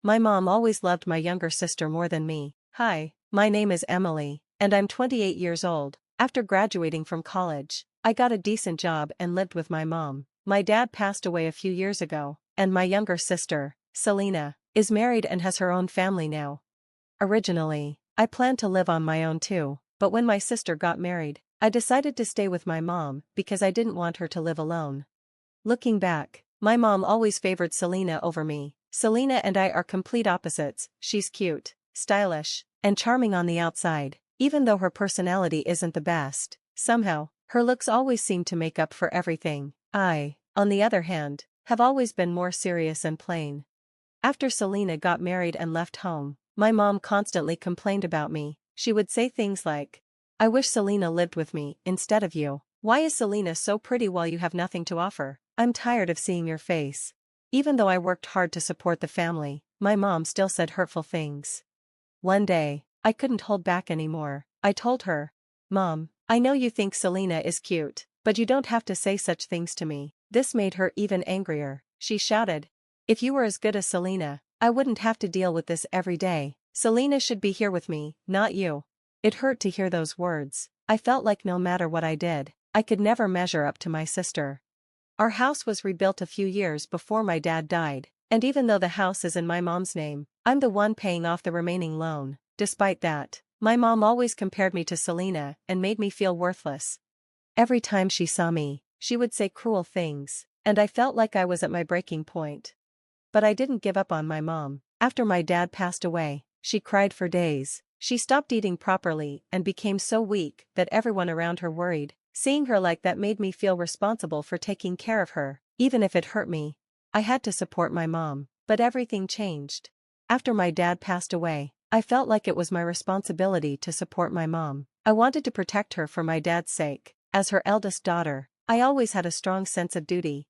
My mom always loved my younger sister more than me. Hi, my name is Emily, and I'm 28 years old. After graduating from college, I got a decent job and lived with my mom. My dad passed away a few years ago, and my younger sister, Selena, is married and has her own family now. Originally, I planned to live on my own too, but when my sister got married, I decided to stay with my mom because I didn't want her to live alone. Looking back, my mom always favored Selena over me. Selena and I are complete opposites. She's cute, stylish, and charming on the outside, even though her personality isn't the best. Somehow, her looks always seem to make up for everything. I, on the other hand, have always been more serious and plain. After Selena got married and left home, my mom constantly complained about me. She would say things like, "I wish Selena lived with me instead of you. Why is Selena so pretty while you have nothing to offer? I'm tired of seeing your face." Even though I worked hard to support the family, my mom still said hurtful things. One day, I couldn't hold back anymore. I told her, "Mom, I know you think Selena is cute, but you don't have to say such things to me." This made her even angrier. She shouted, "If you were as good as Selena, I wouldn't have to deal with this every day. Selena should be here with me, not you." It hurt to hear those words. I felt like no matter what I did, I could never measure up to my sister. Our house was rebuilt a few years before my dad died, and even though the house is in my mom's name, I'm the one paying off the remaining loan. Despite that, my mom always compared me to Selena and made me feel worthless. Every time she saw me, she would say cruel things, and I felt like I was at my breaking point. But I didn't give up on my mom. After my dad passed away, she cried for days. She stopped eating properly and became so weak that everyone around her worried. Seeing her like that made me feel responsible for taking care of her, even if it hurt me. I had to support my mom, but everything changed. After my dad passed away, I felt like it was my responsibility to support my mom. I wanted to protect her for my dad's sake. As her eldest daughter, I always had a strong sense of duty.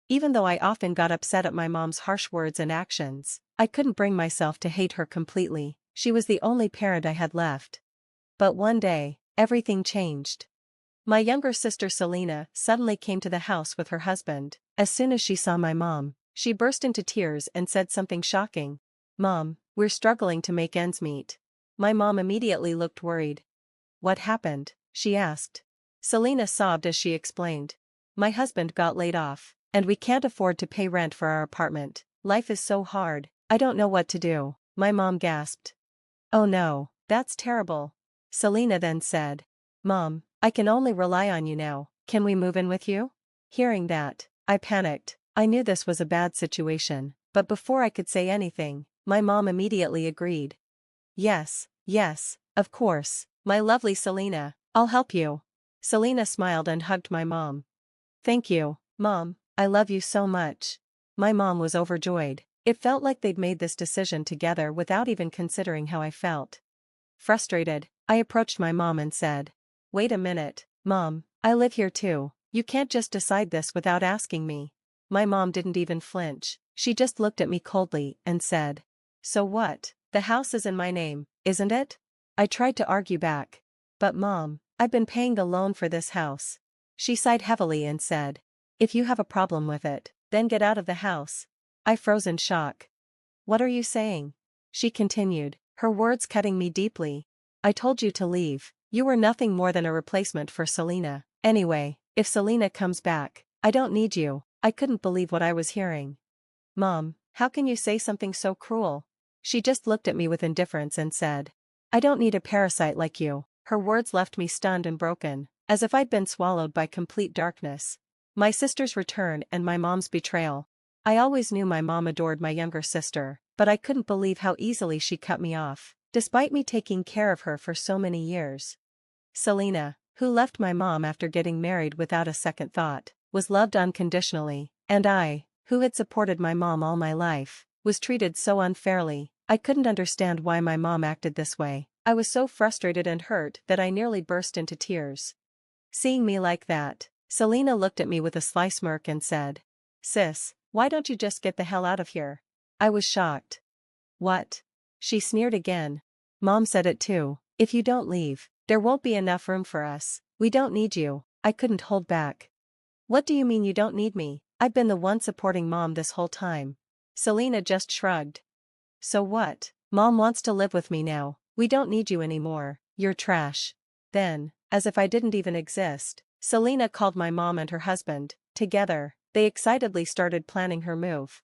Even though I often got upset at my mom's harsh words and actions, I couldn't bring myself to hate her completely. She was the only parent I had left. But one day, everything changed. My younger sister Selena suddenly came to the house with her husband. As soon as she saw my mom, she burst into tears and said something shocking. "Mom, we're struggling to make ends meet." My mom immediately looked worried. "What happened?" she asked. Selena sobbed as she explained. "My husband got laid off, and we can't afford to pay rent for our apartment. Life is so hard, I don't know what to do." My mom gasped. "Oh no, that's terrible." Selena then said, "Mom, I can only rely on you now. Can we move in with you?" Hearing that, I panicked. I knew this was a bad situation, but before I could say anything, my mom immediately agreed. Yes, of course, my lovely Selena, I'll help you." Selena smiled and hugged my mom. "Thank you, Mom, I love you so much." My mom was overjoyed. It felt like they'd made this decision together without even considering how I felt. Frustrated, I approached my mom and said, "Wait a minute, Mom, I live here too. You can't just decide this without asking me." My mom didn't even flinch. She just looked at me coldly and said, "So what? The house is in my name, isn't it?" I tried to argue back. "But Mom, I've been paying the loan for this house." She sighed heavily and said, "If you have a problem with it, then get out of the house." I froze in shock. "What are you saying?" she continued, her words cutting me deeply. "I told you to leave. You were nothing more than a replacement for Selena. Anyway, if Selena comes back, I don't need you." I couldn't believe what I was hearing. "Mom, how can you say something so cruel?" She just looked at me with indifference and said, "I don't need a parasite like you." Her words left me stunned and broken, as if I'd been swallowed by complete darkness. My sister's return and my mom's betrayal. I always knew my mom adored my younger sister, but I couldn't believe how easily she cut me off, despite me taking care of her for so many years. Selena, who left my mom after getting married without a second thought, was loved unconditionally, and I, who had supported my mom all my life, was treated so unfairly. I couldn't understand why my mom acted this way. I was so frustrated and hurt that I nearly burst into tears. Seeing me like that, Selena looked at me with a sly smirk and said, "Sis, why don't you just get the hell out of here?" I was shocked. "What?" she sneered again. "Mom said it too. If you don't leave, there won't be enough room for us. We don't need you." I couldn't hold back. "What do you mean you don't need me? I've been the one supporting Mom this whole time." Selena just shrugged. So what? Mom wants to live with me now. We don't need you anymore. You're trash. Then, as if I didn't even exist, Selena called my mom and her husband. Together, they excitedly started planning her move.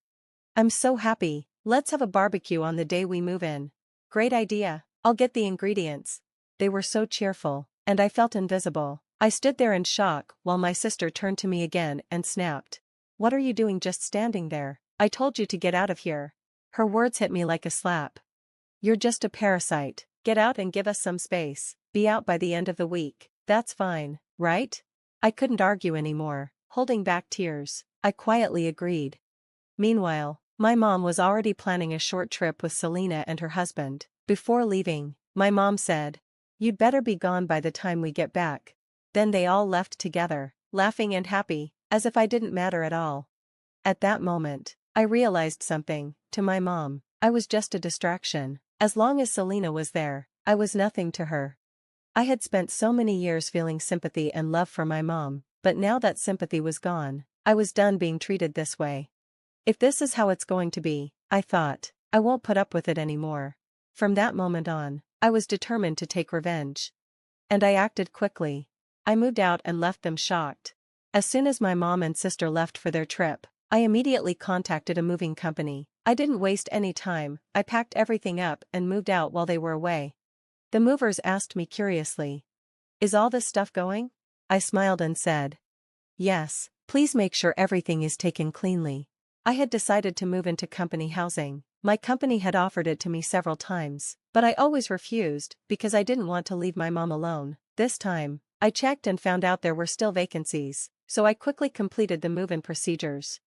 I'm so happy. Let's have a barbecue on the day we move in. Great idea. I'll get the ingredients. They were so cheerful, and I felt invisible. I stood there in shock while my sister turned to me again and snapped. What are you doing just standing there? I told you to get out of here. Her words hit me like a slap. You're just a parasite. Get out and give us some space. Be out by the end of the week. That's fine, right? I couldn't argue anymore. Holding back tears, I quietly agreed. Meanwhile, my mom was already planning a short trip with Selena and her husband. Before leaving, my mom said, "You'd better be gone by the time we get back." Then they all left together, laughing and happy, as if I didn't matter at all. At that moment, I realized something. To my mom, I was just a distraction. As long as Selena was there, I was nothing to her. I had spent so many years feeling sympathy and love for my mom, but now that sympathy was gone, I was done being treated this way. If this is how it's going to be, I thought, I won't put up with it anymore. From that moment on, I was determined to take revenge. And I acted quickly. I moved out and left them shocked. As soon as my mom and sister left for their trip, I immediately contacted a moving company. I didn't waste any time. I packed everything up and moved out while they were away. The movers asked me curiously, "Is all this stuff going?" I smiled and said, "Yes, please make sure everything is taken cleanly." I had decided to move into company housing. My company had offered it to me several times, but I always refused because I didn't want to leave my mom alone. This time, I checked and found out there were still vacancies, so I quickly completed the move-in procedures.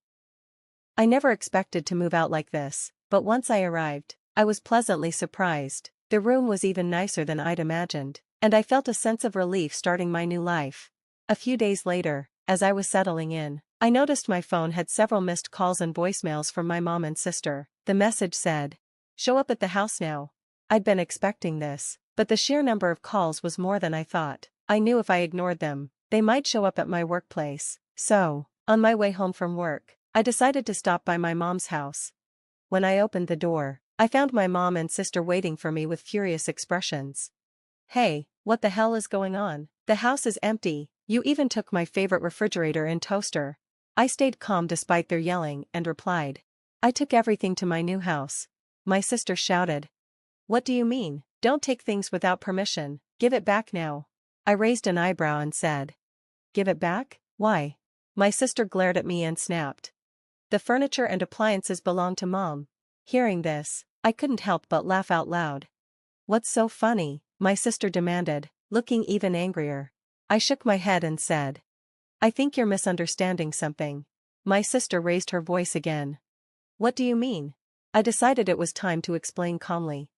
I never expected to move out like this, but once I arrived, I was pleasantly surprised. The room was even nicer than I'd imagined, and I felt a sense of relief starting my new life. A few days later, as I was settling in, I noticed my phone had several missed calls and voicemails from my mom and sister. The message said, "Show up at the house now." I'd been expecting this, but the sheer number of calls was more than I thought. I knew if I ignored them, they might show up at my workplace. So, on my way home from work, I decided to stop by my mom's house. When I opened the door, I found my mom and sister waiting for me with furious expressions. "Hey, what the hell is going on? The house is empty. You even took my favorite refrigerator and toaster." I stayed calm despite their yelling and replied, "I took everything to my new house." My sister shouted, "What do you mean? Don't take things without permission. Give it back now." I raised an eyebrow and said, "Give it back? Why?" My sister glared at me and snapped, "The furniture and appliances belong to Mom." Hearing this, I couldn't help but laugh out loud. "What's so funny?" my sister demanded, looking even angrier. I shook my head and said, "I think you're misunderstanding something." My sister raised her voice again. "What do you mean?" I decided it was time to explain calmly.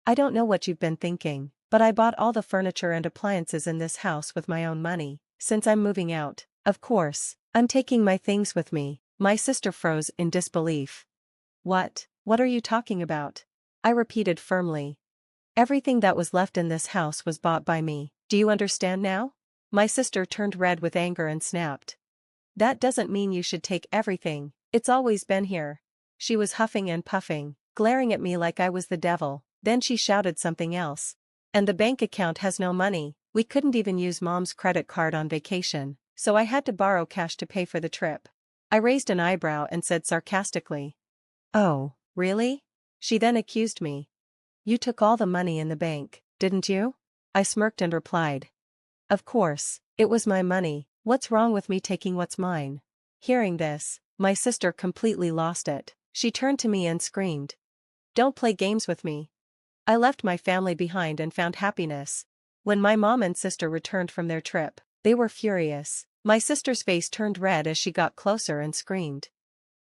"I don't know what you've been thinking, but I bought all the furniture and appliances in this house with my own money. Since I'm moving out, of course, I'm taking my things with me." My sister froze in disbelief. What are you talking about?" I repeated firmly. "Everything that was left in this house was bought by me. Do you understand now?" My sister turned red with anger and snapped, "That doesn't mean you should take everything. It's always been here." She was huffing and puffing, glaring at me like I was the devil. Then she shouted something else. "And the bank account has no money. We couldn't even use Mom's credit card on vacation, so I had to borrow cash to pay for the trip." I raised an eyebrow and said sarcastically, "Oh, really?" She then accused me. "You took all the money in the bank, didn't you?" I smirked and replied, "Of course, it was my money. What's wrong with me taking what's mine?" Hearing this, my sister completely lost it. She turned to me and screamed, "Don't play games with me." I left my family behind and found happiness. When my mom and sister returned from their trip, they were furious. My sister's face turned red as she got closer and screamed,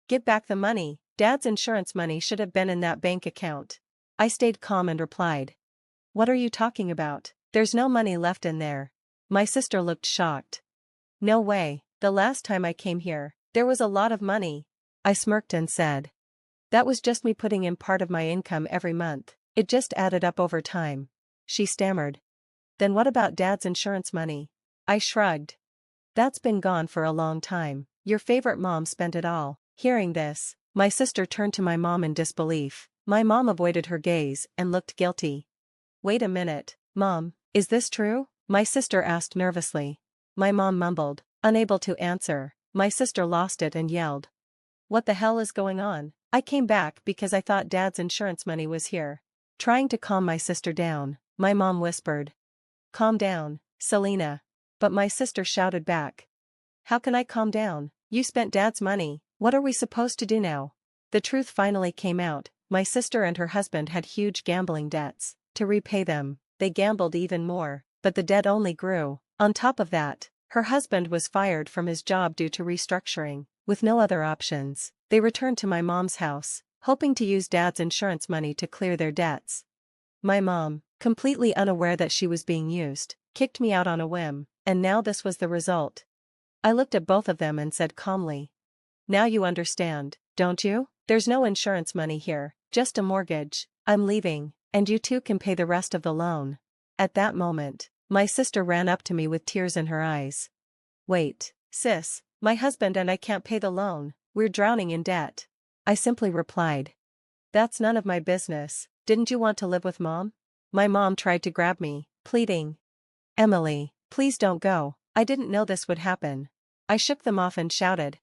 "Give back the money. Dad's insurance money should have been in that bank account." I stayed calm and replied, "What are you talking about? There's no money left in there." My sister looked shocked. "No way, the last time I came here, there was a lot of money." I smirked and said, "That was just me putting in part of my income every month. It just added up over time." She stammered, "Then what about Dad's insurance money?" I shrugged. "That's been gone for a long time. Your favorite mom spent it all." Hearing this, my sister turned to my mom in disbelief. My mom avoided her gaze and looked guilty. Wait a minute, Mom, is this true? My sister asked nervously. My mom mumbled, unable to answer. My sister lost it and yelled. What the hell is going on? I came back because I thought Dad's insurance money was here. Trying to calm my sister down, my mom whispered. Calm down, Selena. But my sister shouted back. How can I calm down? You spent Dad's money, what are we supposed to do now? The truth finally came out, my sister and her husband had huge gambling debts. To repay them, they gambled even more, but the debt only grew. On top of that, her husband was fired from his job due to restructuring. With no other options, they returned to my mom's house, hoping to use Dad's insurance money to clear their debts. My mom, completely unaware that she was being used, kicked me out on a whim, and now this was the result. I looked at both of them and said calmly. Now you understand, don't you? There's no insurance money here, just a mortgage. I'm leaving, and you two can pay the rest of the loan. At that moment, my sister ran up to me with tears in her eyes. Wait, sis, my husband and I can't pay the loan, we're drowning in debt. I simply replied. That's none of my business, didn't you want to live with Mom? My mom tried to grab me, pleading. Emily, please don't go, I didn't know this would happen. I shook them off and shouted.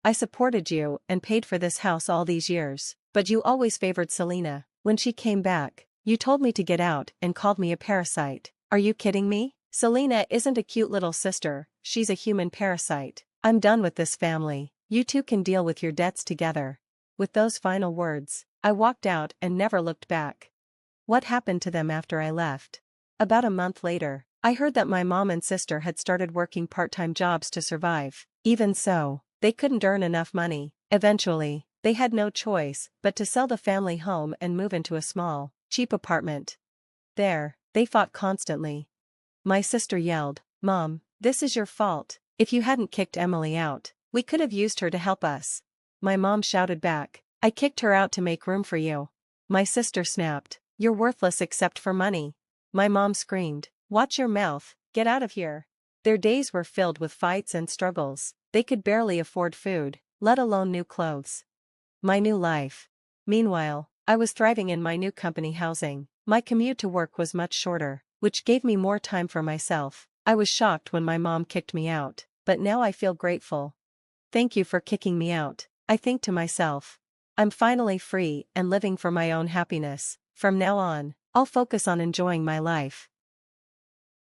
I supported you and paid for this house all these years, but you always favored Selena. When she came back, you told me to get out and called me a parasite. Are you kidding me? Selena isn't a cute little sister, she's a human parasite. I'm done with this family, you two can deal with your debts together. With those final words, I walked out and never looked back. What happened to them after I left? About a month later, I heard that my mom and sister had started working part-time jobs to survive. Even so, they couldn't earn enough money. Eventually, they had no choice but to sell the family home and move into a small, cheap apartment. There, they fought constantly. My sister yelled, Mom, this is your fault. If you hadn't kicked Emily out, we could have used her to help us. My mom shouted back, I kicked her out to make room for you. My sister snapped, you're worthless except for money. My mom screamed, watch your mouth, get out of here. Their days were filled with fights and struggles. They could barely afford food, let alone new clothes. My new life. Meanwhile, I was thriving in my new company housing. My commute to work was much shorter, which gave me more time for myself. I was shocked when my mom kicked me out, but now I feel grateful. Thank you for kicking me out, I think to myself. I'm finally free and living for my own happiness. From now on, I'll focus on enjoying my life.